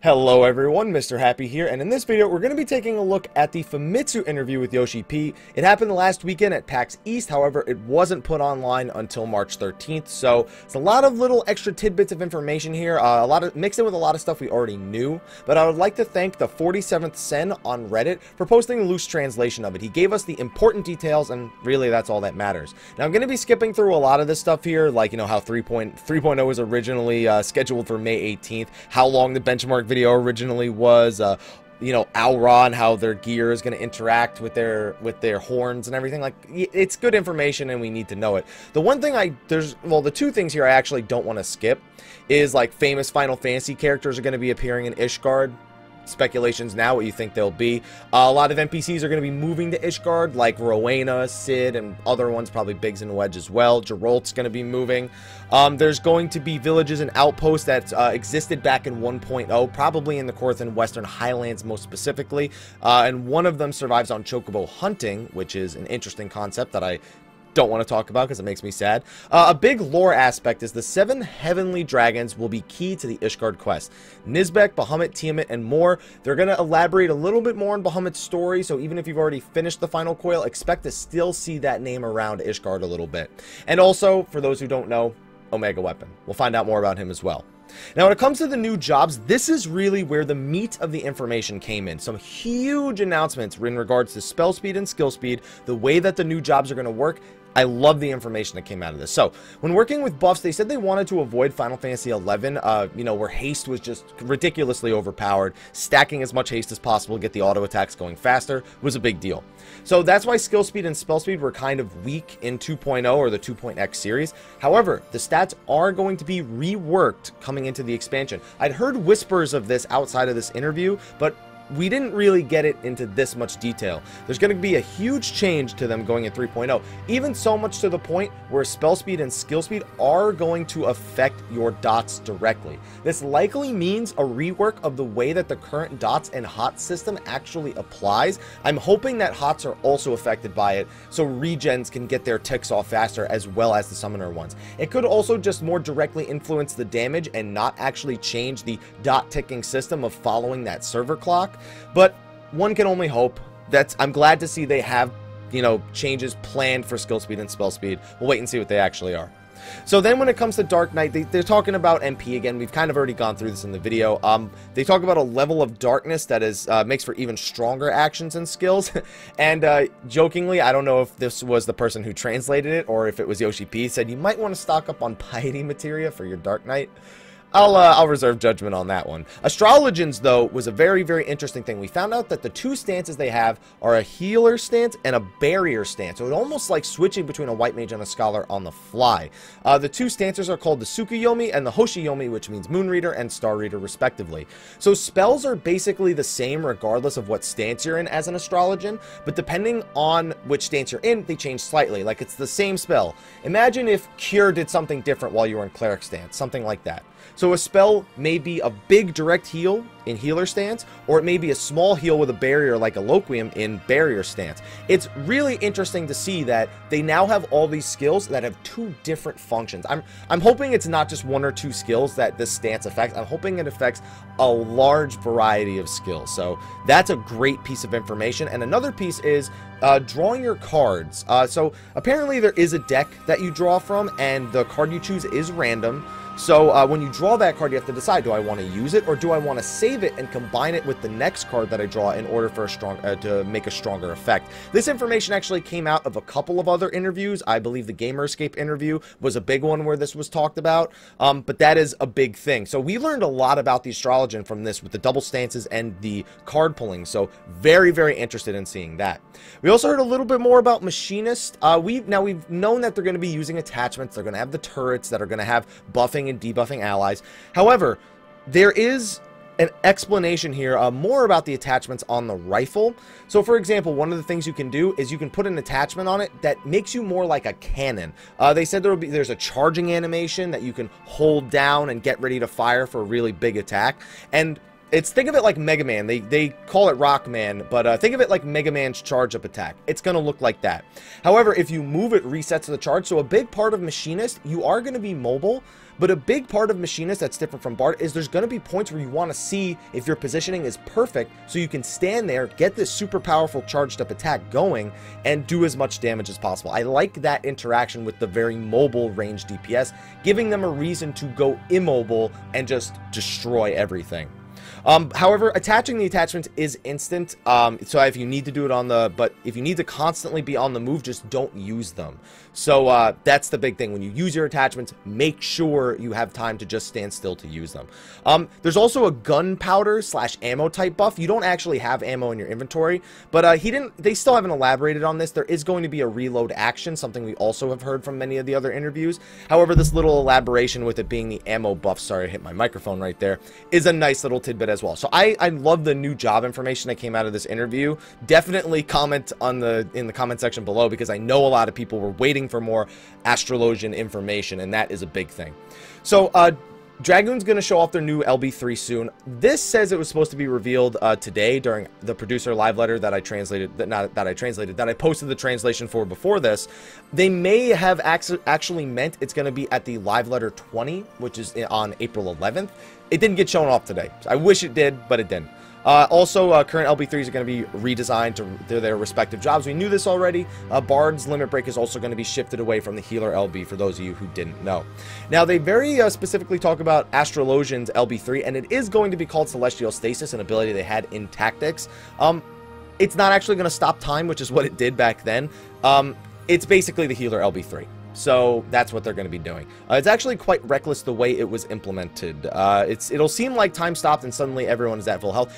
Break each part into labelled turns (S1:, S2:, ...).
S1: Hello everyone, Mr. Happy here, and in this video we're going to be taking a look at the Famitsu interview with Yoshi P. It happened last weekend at PAX East, however it wasn't put online until March 13th, so it's a lot of little extra tidbits of information here, mixed in with a lot of stuff we already knew, but I would like to thank the 47th Sen on Reddit for posting a loose translation of it. He gave us the important details, and really that's all that matters. Now I'm going to be skipping through a lot of this stuff here, like, you know, how 3.0 was originally scheduled for May 18th, how long the benchmark video originally was, you know, Aura and how their gear is going to interact with their horns and everything. Like, it's good information and we need to know it. The one thing the two things here I actually don't want to skip is, like, famous Final Fantasy characters are going to be appearing in Ishgard. Speculations now what you think they'll be. A lot of NPCs are going to be moving to Ishgard, like Rowena, Sid, and other ones, probably Biggs and Wedge as well. Geralt's going to be moving. There's going to be villages and outposts that existed back in 1.0, probably in the North and Western Highlands most specifically, and one of them survives on chocobo hunting, which is an interesting concept that I don't want to talk about because it makes me sad. A big lore aspect is the 7 heavenly dragons will be key to the Ishgard quest. Nizbek, Bahamut, Tiamat, and more. They're going to elaborate a little bit more on Bahamut's story, so even if you've already finished the final coil, expect to still see that name around Ishgard a little bit. And also, for those who don't know, Omega Weapon. We'll find out more about him as well. Now, when it comes to the new jobs, this is really where the meat of the information came in. Some huge announcements in regards to spell speed and skill speed, the way that the new jobs are going to work. I love the information that came out of this. So, when working with buffs, they said they wanted to avoid Final Fantasy XI, you know, where haste was just ridiculously overpowered. Stacking as much haste as possible to get the auto attacks going faster was a big deal. So, that's why skill speed and spell speed were kind of weak in 2.0 or the 2.x series. However, the stats are going to be reworked coming into the expansion. I'd heard whispers of this outside of this interview, but we didn't really get it into this much detail. There's going to be a huge change to them going in 3.0, even so much to the point where spell speed and skill speed are going to affect your dots directly. This likely means a rework of the way that the current dots and hot system actually applies. I'm hoping that hots are also affected by it, so regens can get their ticks off faster as well as the summoner ones. It could also just more directly influence the damage and not actually change the dot ticking system of following that server clock. But one can only hope. I'm glad to see they have, you know, changes planned for skill speed and spell speed. We'll wait and see what they actually are. So then when it comes to Dark Knight, they're talking about MP again. We've kind of already gone through this in the video. They talk about a level of darkness that is makes for even stronger actions and skills. And jokingly, I don't know if this was the person who translated it or if it was Yoshi P, said you might want to stock up on piety materia for your Dark Knight. I'll reserve judgment on that one. Astrologians, though, was a very, very interesting thing. We found out that the two stances they have are a healer stance and a barrier stance. So it's almost like switching between a White Mage and a Scholar on the fly. The two stances are called the Tsukuyomi and the Hoshiyomi, which means Moon Reader and Star Reader, respectively. So spells are basically the same regardless of what stance you're in as an Astrologian, but depending on which stance you're in, they change slightly. Like, it's the same spell. Imagine if Cure did something different while you were in Cleric stance, something like that. So a spell may be a big direct heal in healer stance, or it may be a small heal with a barrier like Eloquium in barrier stance. It's really interesting to see that they now have all these skills that have two different functions. I'm hoping it's not just one or two skills that this stance affects. I'm hoping it affects a large variety of skills. So that's a great piece of information. And another piece is drawing your cards. So apparently there is a deck that you draw from, and the card you choose is random. So when you draw that card, you have to decide, do I want to use it or do I want to save it and combine it with the next card that I draw in order for to make a stronger effect. This information actually came out of a couple of other interviews. I believe the Gamerscape interview was a big one where this was talked about, but that is a big thing. So we learned a lot about the Astrologian from this with the double stances and the card pulling, so very, very interested in seeing that. We also heard a little bit more about Machinist. We've known that they're going to be using attachments. They're going to have the turrets that are going to have buffing and debuffing allies. However, there is an explanation here more about the attachments on the rifle. So for example, one of the things you can do is you can put an attachment on it that makes you more like a cannon. They said there's a charging animation that you can hold down and get ready to fire for a really big attack. And think of it like Mega Man. They call it Rockman, but think of it like Mega Man's charge up attack. It's going to look like that. However, if you move it, resets the charge. So a big part of Machinist, you are going to be mobile, but a big part of Machinist that's different from Bard is there's going to be points where you want to see if your positioning is perfect so you can stand there, get this super powerful charged up attack going, and do as much damage as possible. I like that interaction with the very mobile range DPS, giving them a reason to go immobile and just destroy everything. However, attaching the attachments is instant, so if you need to do it on the, but if you need to constantly be on the move, just don't use them. So, that's the big thing. When you use your attachments, make sure you have time to just stand still to use them. There's also a gunpowder / ammo type buff. You don't actually have ammo in your inventory, but, they still haven't elaborated on this. There is going to be a reload action, something we also have heard from many of the other interviews. However, this little elaboration with it being the ammo buff, sorry, I hit my microphone right there, is a nice little tidbit as well. So I love the new job information that came out of this interview. Definitely comment in the comment section below, because I know a lot of people were waiting for more Astrologian information, and that is a big thing. So Dragoon's going to show off their new LB3 soon. This says it was supposed to be revealed today during the producer live letter that I translated, that I posted the translation for before this. They may have actually meant it's going to be at the live letter 20, which is on April 11th. It didn't get shown off today. I wish it did, but it didn't. Also, current LB3s are going to be redesigned to their respective jobs. We knew this already. Bard's Limit Break is also going to be shifted away from the Healer LB, for those of you who didn't know. Now, they very specifically talk about Astrologian's LB3, and it is going to be called Celestial Stasis, an ability they had in Tactics. It's not actually going to stop time, which is what it did back then. It's basically the Healer LB3. So that's what they're going to be doing. It's actually quite reckless the way it was implemented. It'll seem like time stopped and suddenly everyone is at full health.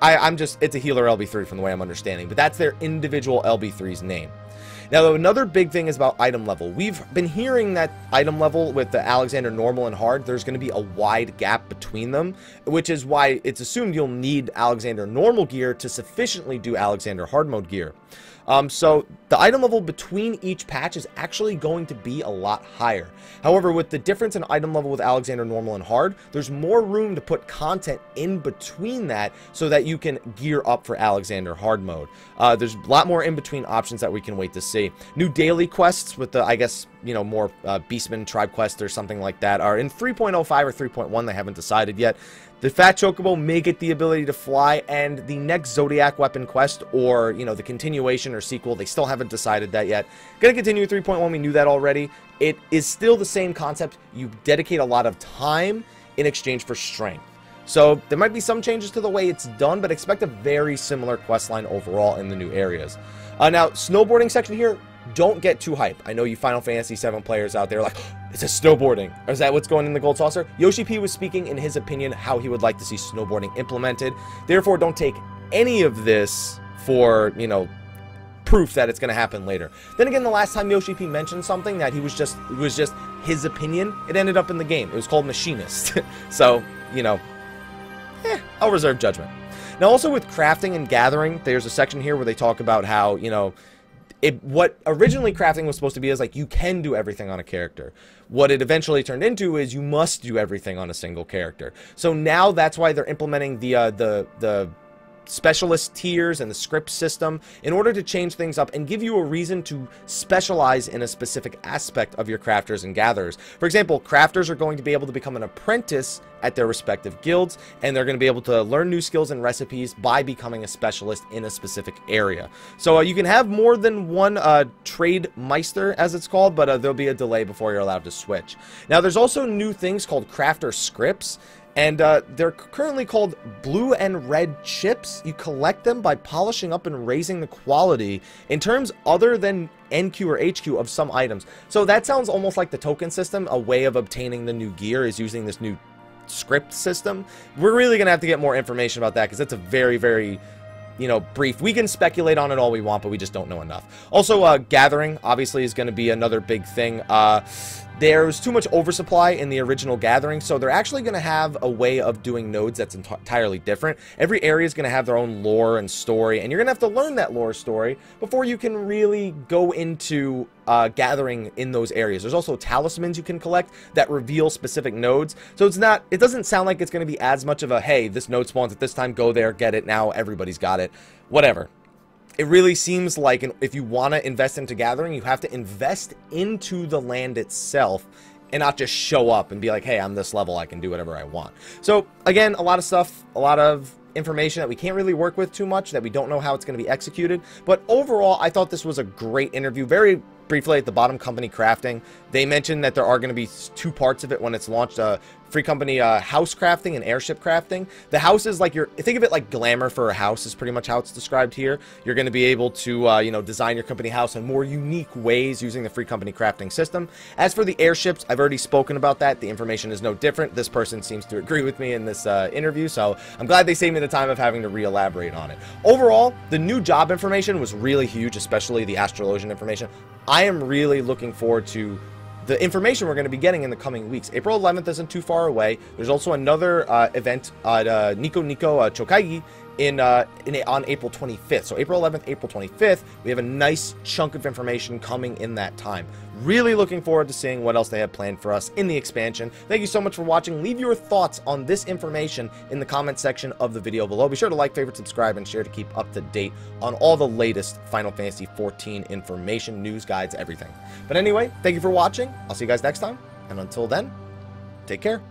S1: It's a Healer LB3 from the way I'm understanding, but that's their individual LB3's name. Now, another big thing is about item level. We've been hearing that item level with the Alexander Normal and Hard, there's going to be a wide gap between them, which is why it's assumed you'll need Alexander Normal gear to sufficiently do Alexander Hard mode gear. So the item level between each patch is actually going to be a lot higher. However, with the difference in item level with Alexander Normal and Hard, there's more room to put content in between that so that you can gear up for Alexander Hard mode. There's a lot more in between options that we can wait to see. New daily quests with the, I guess, you know, more Beastman tribe quests or something like that are in 3.05 or 3.1. They haven't decided yet. The Fat Chocobo may get the ability to fly, and the next Zodiac Weapon quest, or, you know, the continuation or sequel, they still haven't decided that yet. Gonna continue 3.1, we knew that already. It is still the same concept. You dedicate a lot of time in exchange for strength. So there might be some changes to the way it's done, but expect a very similar questline overall in the new areas. Now, snowboarding section here, don't get too hype. I know you Final Fantasy VII players out there like, it's a snowboarding. Or is that what's going in the Gold Saucer? Yoshi P was speaking in his opinion how he would like to see snowboarding implemented. Therefore, don't take any of this for, you know, proof that it's going to happen later. Then again, the last time Yoshi P mentioned something that it was just his opinion, it ended up in the game. It was called Machinist. So, you know, I'll reserve judgment. Now, also with crafting and gathering, there's a section here where they talk about how, you know, what originally crafting was supposed to be is like you can do everything on a character. What it eventually turned into is you must do everything on a single character. So now that's why they're implementing the specialist tiers and the script system in order to change things up and give you a reason to specialize in a specific aspect of your crafters and gatherers. For example, crafters are going to be able to become an apprentice at their respective guilds, and they're going to be able to learn new skills and recipes by becoming a specialist in a specific area. So you can have more than one trade meister, as it's called, but there'll be a delay before you're allowed to switch. Now, there's also new things called crafter scripts, and they're currently called blue and red chips. You collect them by polishing up and raising the quality in terms other than NQ or HQ of some items. So that sounds almost like the token system. A way of obtaining the new gear is using this new script system. We're really gonna have to get more information about that because it's a very, very, you know, brief. We can speculate on it all we want, but we just don't know enough. Also, gathering obviously is going to be another big thing. there's too much oversupply in the original gathering, so they're actually going to have a way of doing nodes that's entirely different. Every area is going to have their own lore and story, and you're going to have to learn that lore story before you can really go into gathering in those areas. There's also talismans you can collect that reveal specific nodes, so it doesn't sound like it's going to be as much of a, hey, this node spawns at this time, go there, get it, now everybody's got it, whatever. It really seems like if you want to invest into gathering, you have to invest into the land itself and not just show up and be like, hey, I'm this level, I can do whatever I want. So again, a lot of stuff, a lot of information that we can't really work with too much, that we don't know how it's going to be executed. But overall, I thought this was a great interview. Very briefly at the bottom, company crafting, they mentioned that there are going to be 2 parts of it when it's launched. Free company house crafting and airship crafting. The house is like think of it like glamour for a house is pretty much how it's described here. You're going to be able to you know, design your company house in more unique ways using the free company crafting system. As for the airships, I've already spoken about that. The information is no different. This person seems to agree with me in this interview, so I'm glad they saved me the time of having to re-elaborate on it. Overall, the new job information was really huge, especially the Astrologian information. I am really looking forward to the information we're going to be getting in the coming weeks. April 11th isn't too far away. There's also another event at Nico Chokaigi on April 25th. So April 11th, April 25th, we have a nice chunk of information coming in that time. Really looking forward to seeing what else they have planned for us in the expansion. Thank you so much for watching. Leave your thoughts on this information in the comment section of the video below. Be sure to like, favorite, subscribe, and share to keep up to date on all the latest Final Fantasy XIV information, news, guides, everything. But anyway, thank you for watching. I'll see you guys next time. And until then, take care.